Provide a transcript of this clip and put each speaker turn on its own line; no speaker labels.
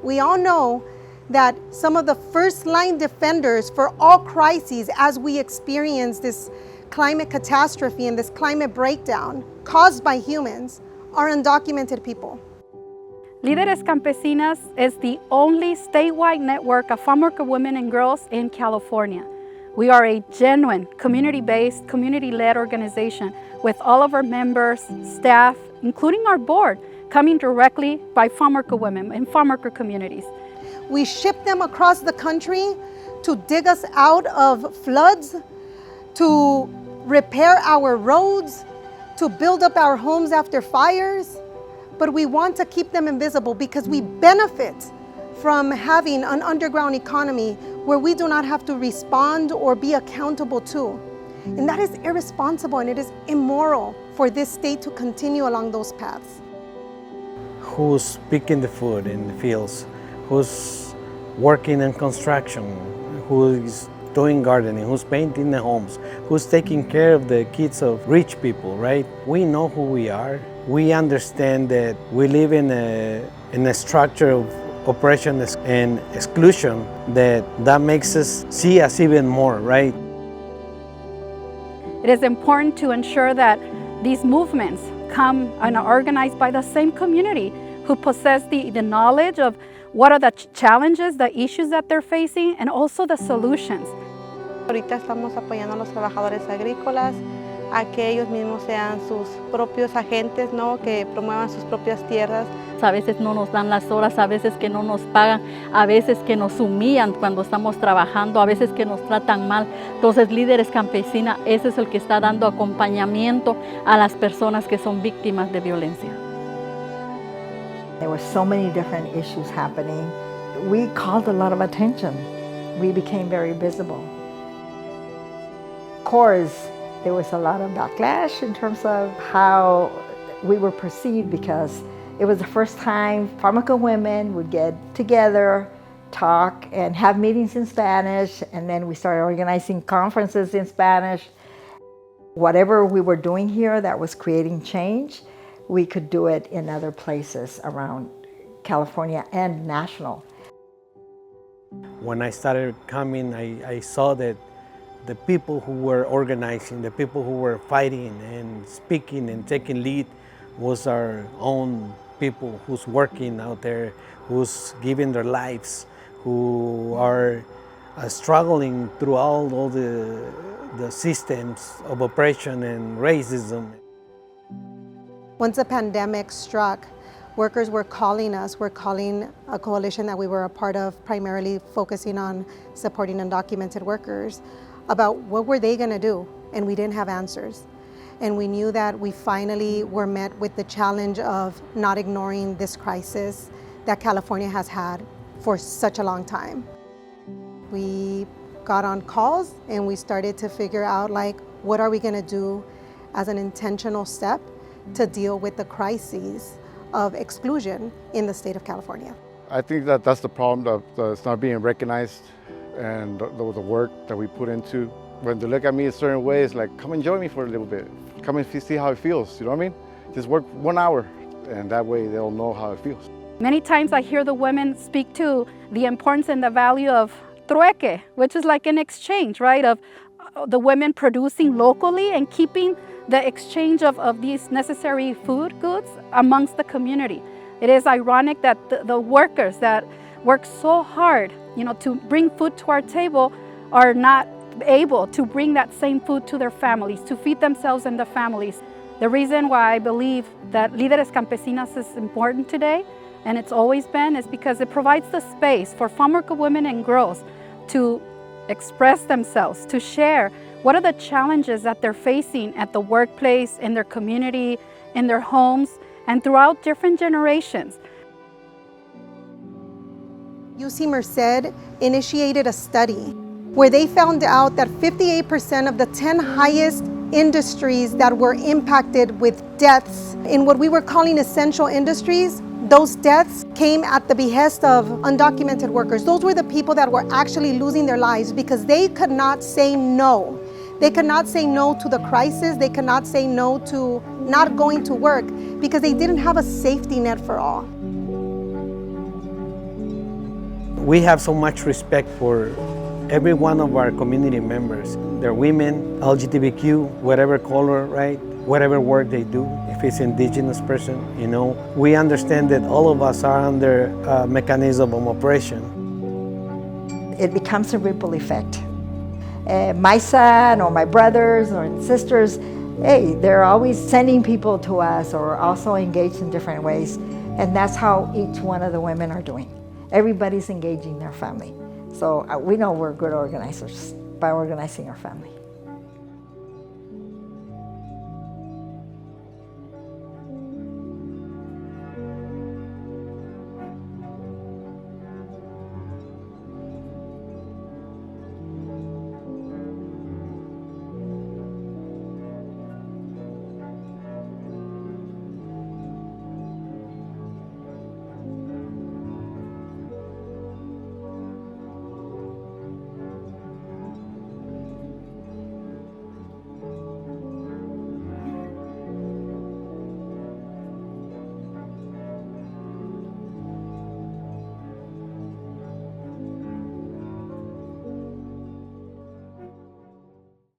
We all know that some of the first line defenders for all crises as we experience this climate catastrophe and this climate breakdown caused by humans are undocumented people.
Líderes Campesinas is the only statewide network of farmworker women and girls in California. We are a genuine community-based, community-led organization with all of our members, staff, including our board, coming directly by farmworker women in farmworker communities.
We ship them across the country to dig us out of floods, to repair our roads, to build up our homes after fires. But we want to keep them invisible because we benefit from having an underground economy where we do not have to respond or be accountable to. And that is irresponsible and it is immoral for this state to continue along those paths.
Who's picking the food in the fields? Who's working in construction? Who's doing gardening? Who's painting the homes? Who's taking care of the kids of rich people, right? We know who we are. We understand that we live in a structure of oppression and exclusion that makes us see us even more, right?
It is important to ensure that these movements come and are organized by the same community who possess the knowledge of what are the challenges, the issues that they're facing, and also the solutions.
Ahorita estamos apoyando a los trabajadores agrícolas, a que ellos mismos sean sus propios agentes, ¿no? Que promuevan sus propias tierras.
A veces no nos dan las horas, a veces que no nos pagan, a veces que nos humillan cuando estamos trabajando, a veces que nos tratan mal. Entonces, Líderes Campesinas, ese es el que está dando acompañamiento a las personas que son víctimas de violencia.
There were so many different issues happening. We called a lot of attention. We became very visible. Of course, there was a lot of backlash in terms of how we were perceived because it was the first time farmworker women would get together, talk, and have meetings in Spanish, and then we started organizing conferences in Spanish. Whatever we were doing here that was creating change, we could do it in other places around California and national.
When I started coming, I saw that the people who were organizing, the people who were fighting and speaking and taking lead was our own people who's working out there, who's giving their lives, who are struggling through all the systems of oppression and racism.
Once the pandemic struck, workers were calling us. We're calling a coalition that we were a part of, primarily focusing on supporting undocumented workers, about what were they gonna do, and we didn't have answers. And we knew that we finally were met with the challenge of not ignoring this crisis that California has had for such a long time. We got on calls and we started to figure out, like, what are we gonna do as an intentional step to deal with the crises of exclusion in the state of California.
I think that that's the problem, that it's not being recognized, and the work that we put into. When they look at me a certain way, it's like, come and join me for a little bit. Come and see how it feels, you know what I mean? Just work 1 hour, and that way they'll know how it feels.
Many times I hear the women speak to the importance and the value of trueque, which is like an exchange, right? Of the women producing locally and keeping the exchange of these necessary food goods amongst the community. It is ironic that the workers that work so hard, to bring food to our table are not able to bring that same food to their families, to feed themselves and their families. The reason why I believe that Líderes Campesinas is important today, and it's always been, is because it provides the space for farmworker women and girls to express themselves, to share what are the challenges that they're facing at the workplace, in their community, in their homes, and throughout different generations.
UC Merced initiated a study where they found out that 58% of the 10 highest industries that were impacted with deaths in what we were calling essential industries, those deaths came at the behest of undocumented workers. Those were the people that were actually losing their lives because they could not say no. They could not say no to the crisis. They could not say no to not going to work because they didn't have a safety net for all.
We have so much respect for every one of our community members. They're women, LGBTQ, whatever color, right? Whatever work they do, if it's indigenous person, you know, we understand that all of us are under a mechanism of oppression.
It becomes a ripple effect. My son or my brothers or sisters, hey, they're always sending people to us or also engaged in different ways. And that's how each one of the women are doing. Everybody's engaging their family. So we know we're good organizers by organizing our family.